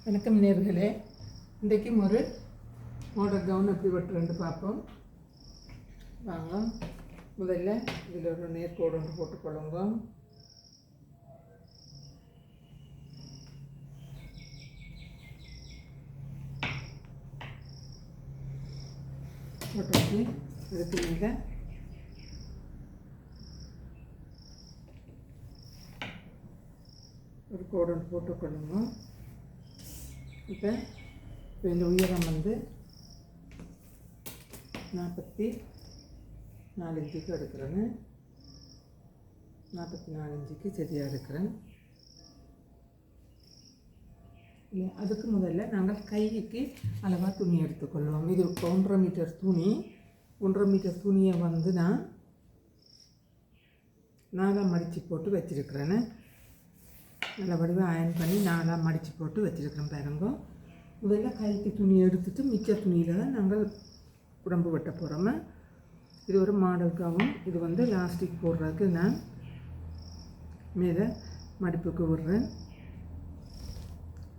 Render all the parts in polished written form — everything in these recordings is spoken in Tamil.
வணக்கம் நேர்களே, இன்றைக்கும் ஒரு மாடல் கவுன் எப்படி வெட்டுறேன்னு பார்ப்போம். வாங்க, முதல்ல இதில் ஒரு நேர்கோடு ஒன்று போட்டுக்கொள்ளுங்க. போட்டு இதுக்கு மேலே ஒரு கோடு ஒன்று போட்டுக்கொள்ளுங்க. இப்போ இந்த உயரம் வந்து 44 இன்ச்சுக்கு எடுக்கிறேன்னு, 44 இன்ச்சுக்கு சரியாக எடுக்கிறேன். அதுக்கு முதல்ல நாங்கள் கைக்கு அளவாக துணி எடுத்துக்கொள்வோம். இது 1.5 மீட்டர் துணி. 1.5 மீட்டர் துணியை வந்து நான் 4 மடித்து போட்டு வச்சுருக்கிறேன்னு, நல்ல வடிவாக அயன் பண்ணி 4 மடித்து போட்டு வச்சுருக்கிறேன். பாருங்க, முதல்ல கைக்கு துணி எடுத்துட்டு மிச்ச துணியில் தான் நாங்கள் உடம்பு வெட்ட போகிறோம். இது ஒரு மாடலுக்காகவும், இது வந்து லாஸ்டிக் போடுறதுக்கு நான் மேலே மடிப்புக்கு விடுறேன்.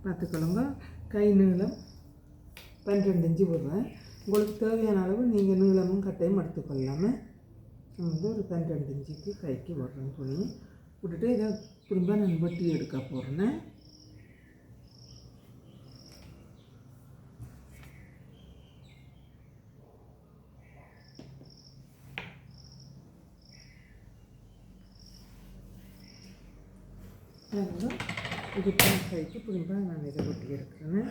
பார்த்துக்கொள்ளுங்க. கை நீளம் 12 இன்ச்சு விடுறேன். உங்களுக்கு தேவையான அளவு நீங்கள் நீளமும் கட்டையும் எடுத்துக்கொள்ளாமல் நான் வந்து ஒரு 12 இன்ச்சுக்கு கைக்கு விடுறேன். துணி விட்டுட்டு இதை திரும்ப நான் வெட்டி எடுக்க போகிறேன். இது கைக்கு திரும்ப நான் இதை வெட்டி எடுக்கிறேன்.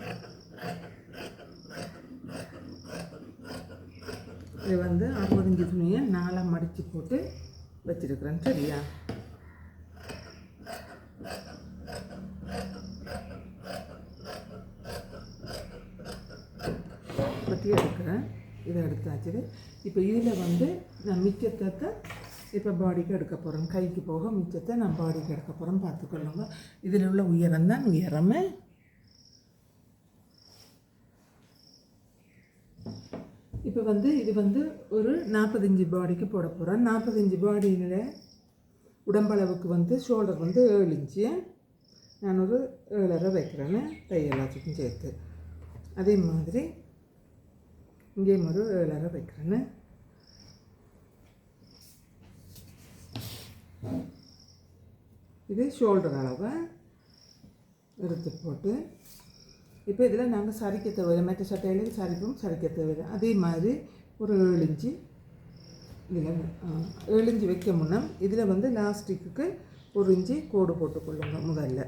இது வந்து 60 இன்ச்சு துணியை 4 மடித்து போட்டு வச்சுருக்கிறேன். சரியா? வெட்டி எடுக்கிறேன். இதை எடுத்தாச்சு. இப்போ இதில் வந்து நான் மிச்சத்தை இப்போ பாடிக்கு எடுக்க போகிறேன். கைக்கு போக மிச்சத்தை நான் பாடிக்கு எடுக்க போகிறேன். பார்த்துக்கொள்ளுங்க. இதில் உள்ள உயரம் தான் உயரமே. இப்போ வந்து இது வந்து ஒரு 40 இன்ச்சு பாடிக்கு போட போகிறேன். 40 இன்ச்சு பாடியில் உடம்பளவுக்கு வந்து ஷோல்டர் வந்து 7 இன்ச்சு, நான் ஒரு 7.5 வைக்கிறேன்னு தையெல்லாத்துக்கும் சேர்த்து. அதே மாதிரி இங்கேயும் ஒரு 7.5 வைக்கிறேன்னு. இது ஷோல்டர் அளவை எடுத்து போட்டு இப்போ இதில் நாங்கள் சரிக்க தேவையில்லை. மற்ற சட்டையில சரிக்க தேவையில்லை. அதே மாதிரி ஒரு 7 இன்ச்சு இதில் 7 இன்ச்சு வைக்க முன்னே இதில் வந்து லாஸ்டிக்கு 1 இன்ச்சு கோடு போட்டுக்கொள்ளுங்க. முதல்ல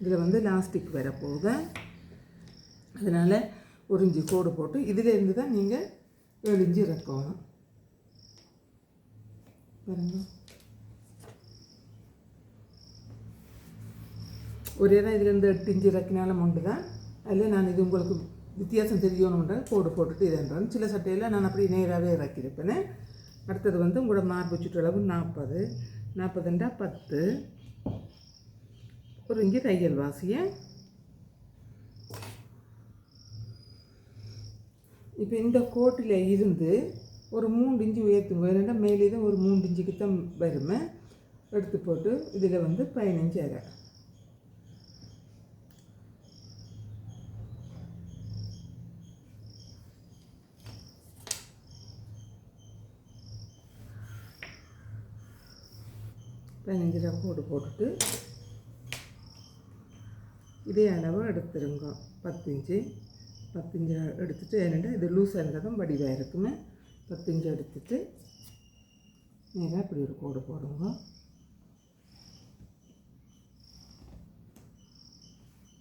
இதில் வந்து லாஸ்டிக் வர போகுது, அதனால் 1 இன்ச்சு கோடு போட்டு இதிலேருந்து தான் நீங்கள் 7 இன்ச்சு இறக்கணும். பாருங்க, ஒரே தான் இதுலேருந்து 8 இன்ச்சு இறக்கினாலும் உண்டு தான். அதில் நான் இது உங்களுக்கு வித்தியாசம் தெரியணுன்ற கோடு போட்டுட்டு இதுன்றேன். சில சட்டையில் நான் அப்படி நேராகவே இறக்கியிருப்பேன். அடுத்தது வந்து உங்களோட மார்பு சுற்றளவு 40, 40ண்டா 10, 1 இன்ச்சு தையல் வாசியை. இப்போ இந்த கோட்டில் இருந்து ஒரு 3 இன்ச்சு உயர்த்துங்க. இல்லைன்னா மேலே தான் ஒரு 3 இன்ச்சுக்கு தான் வருமே. எடுத்து போட்டு இதில் வந்து 15 அரை. கோடு போட்டுட்டு இதே அளவு எடுத்துருங்க. 10 இன்ச்சு எடுத்துகிட்டு, ஏன்னா இது லூஸாக இருந்தால் வடிவாக இருக்குமே. 10 இன்ச்சு எடுத்துட்டு நேராக இப்படி ஒரு கோடு போடுங்க.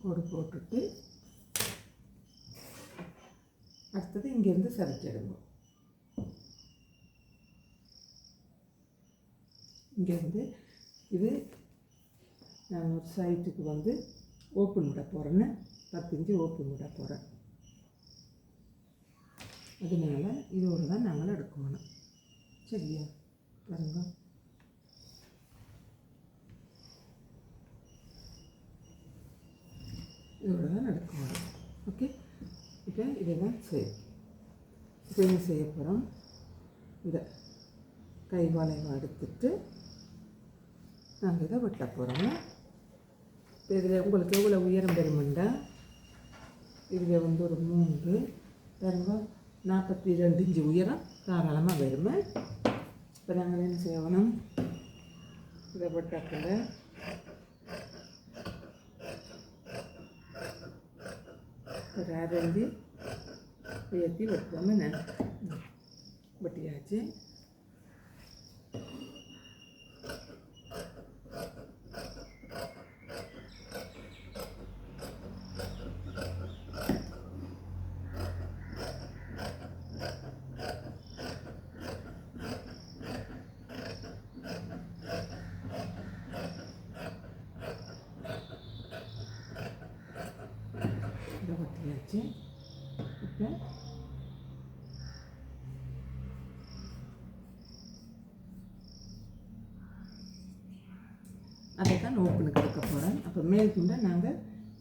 கோடு போட்டுட்டு அடுத்தது இங்கேருந்து சரிச்சிடுங்க. இங்கேருந்து இது நான் ஒரு சைட்டுக்கு வந்து ஓப்பன் விட போகிறேன்னு 10 இன்ச்சு ஓப்பன் விட போகிறேன். அதனால இதோடு தான் நாங்கள் எடுக்கணும். சரியா? பாருங்க, இதோடு தான் எடுக்கணும். ஓகே, இப்போ இதை தான் இப்போ என்ன செய்ய போகிறோம், இந்த கை வளைவை எடுத்துட்டு நாங்கள் இதை வெட்ட போகிறோம். இதில் உங்களுக்கு எவ்வளோ உயரம் பெறுமெண்டா இதில் வந்து ஒரு 3 பாருங்க 42 இன்ச்சு உயரம் தாராளமாக வருமே. இப்போ நாங்கள் என்ன செய்யணும், இதை போட்டாக்கில் ஒரு 6 இன்ச்சு உயர்த்தி வெட்டுவோம். என்ன வெட்டியாச்சு. இதை வெட்டியாச்சு. இப்போ அதை தான் ஓப்பனுக்கு எடுக்க போகிறேன். அப்போ மேல் துண்டை நாங்கள்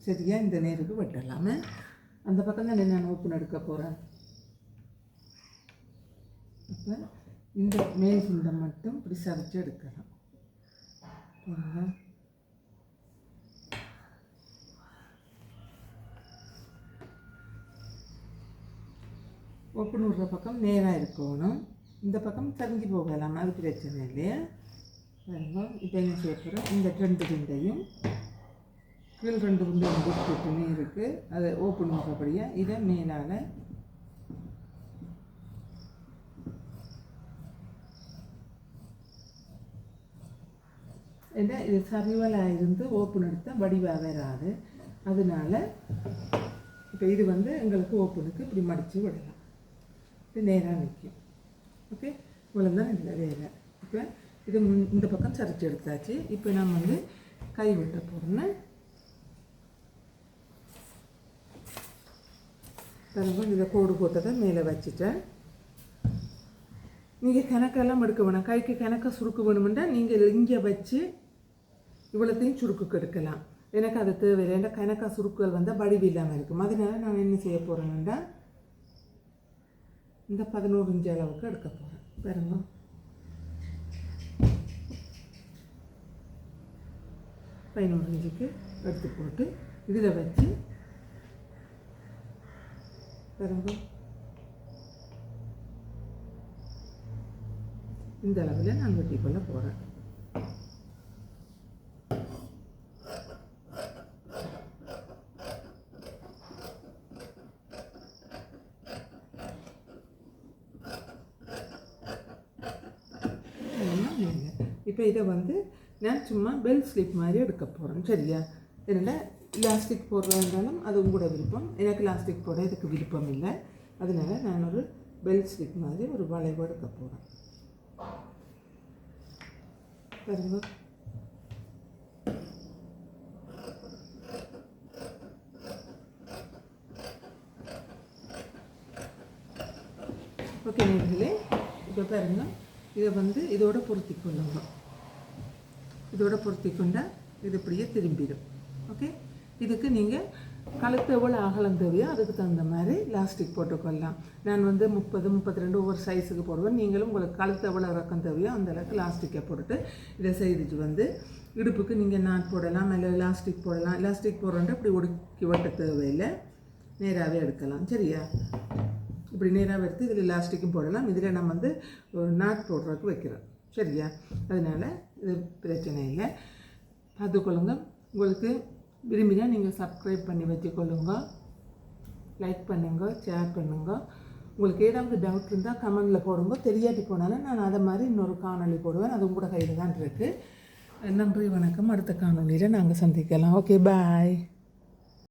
சரியாக இந்த நேருக்கு வெட்டலாமே. அந்த பக்கம் தான் நான் ஓப்பன் எடுக்க போகிறேன். அப்போ இந்த மேல் துண்டை மட்டும் இப்படி சரிச்சு எடுக்கலாம். ஓப்பன் விடுற பக்கம் நேராக இருக்கணும். இந்த பக்கம் சரிஞ்சு போகலாம், அது பிரச்சனை இல்லையா. இப்போ என்ன செய்ய போகிறோம், இந்த 2 துண்டையும் கீழ் 2 துண்டையும் கொடுத்துட்டு நேருக்கு அதை ஓப்பன் பண்ணுறபடியாக இதை மேலால் ஏன்னா இது சரிவலாக இருந்து ஓப்பன் எடுத்தால் வடிவாக வராது. அதனால இப்போ இது வந்து எங்களுக்கு ஓப்பனுக்கு இப்படி மடித்து விடலாம். இது நேராக நிற்கும். ஓகே, இவ்வளோ தான் இதில் வேலை. இப்போ இது இந்த பக்கம் சரிச்சு எடுத்தாச்சு. இப்போ நான் வந்து கை வெட்ட போகிறேன். பாருங்க, இதை கோடு போட்டதை மேலே வச்சுட்டேன். நீங்கள் கணக்கெல்லாம் எடுக்க வேணாம். கைக்கு கணக்காக சுருக்கு வேணுமெண்டா நீங்கள் இங்கே வச்சு இவ்வளோத்தையும் சுருக்குக்கு எடுக்கலாம். எனக்கு அது தேவையில்லை. ஏன்னா கணக்காக சுருக்குகள் வந்தால் வடிவு இல்லாமல் இருக்கும். அதனால நான் என்ன செய்ய போகிறேன்னா இந்த 11 இன்ச்சு அளவுக்கு எடுக்க போகிறேன். பாருங்க, இன்ச்சுக்கு எடுத்து போட்டு இதில் வச்சு பாருங்க இந்த அளவில் நான் வெட்டி கொள்ள போகிறேன். இப்போ இதை வந்து நான் சும்மா பெல் ஸ்லிப் மாதிரி எடுக்க போகிறேன். சரியா, என்னென்னா லாஸ்டிக் போடுறதாலும் அது உங்களோட விருப்பம். எனக்கு லாஸ்டிக் போட இதுக்கு விருப்பம் இல்லை. அதனால நான் ஒரு பெல் ஸ்லிப் மாதிரி ஒரு வளைவு எடுக்க போகிறேன். பாருங்க, ஓகே நேர்களே. இப்போ பாருங்க, இதை வந்து இதோட பொருத்தி கொள்ளுங்க. இதோட பொருத்தி கொண்டால் இது இப்படியே திரும்பிடும். ஓகே, இதுக்கு நீங்கள் கழுத்து எவ்வளோ அகலம் தேவையோ அதுக்கு தகுந்த மாதிரி லாஸ்டிக் போட்டுக்கொள்ளலாம். நான் வந்து 30, 32 ஒவ்வொரு சைஸுக்கு போடுவேன். நீங்களும் உங்களுக்கு கழுத்து எவ்வளோ இறக்கம் தேவையோ அந்த அளவுக்கு லாஸ்டிக்கை போட்டுட்டு இதை செய்துட்டு வந்து இடுப்புக்கு நீங்கள் நாட் போடலாம், இல்லை லாஸ்டிக் போடலாம். லாஸ்டிக் போடுறோன்ட்டு இப்படி ஒடுக்கி வெட்ட தேவையில்லை, நேராகவே எடுக்கலாம். சரியா, இப்படி நேராக எடுத்து இதில் லாஸ்டிக்கும் போடலாம். இதில் நம்ம வந்து நாட் போடுறதுக்கு வைக்கிறோம். சரியா, அதனால் இது பிரச்சனை இல்லை. பார்த்துக்கொள்ளுங்க. உங்களுக்கு விரும்பினா நீங்கள் சப்ஸ்கிரைப் பண்ணி வச்சுக்கொள்ளுங்க, லைக் பண்ணுங்க, ஷேர் பண்ணுங்க. உங்களுக்கு ஏதாவது டவுட் இருந்தால் கமெண்டில் போடுங்க. தெரியாட்டி போனாலும் நான் அதை மாதிரி இன்னொரு காணொலி போடுவேன். அது உங்களோட கையில் தான் இருக்குது. நன்றி, வணக்கம். அடுத்த காணொலியில் நாங்கள் சந்திக்கலாம். ஓகே, பாய்.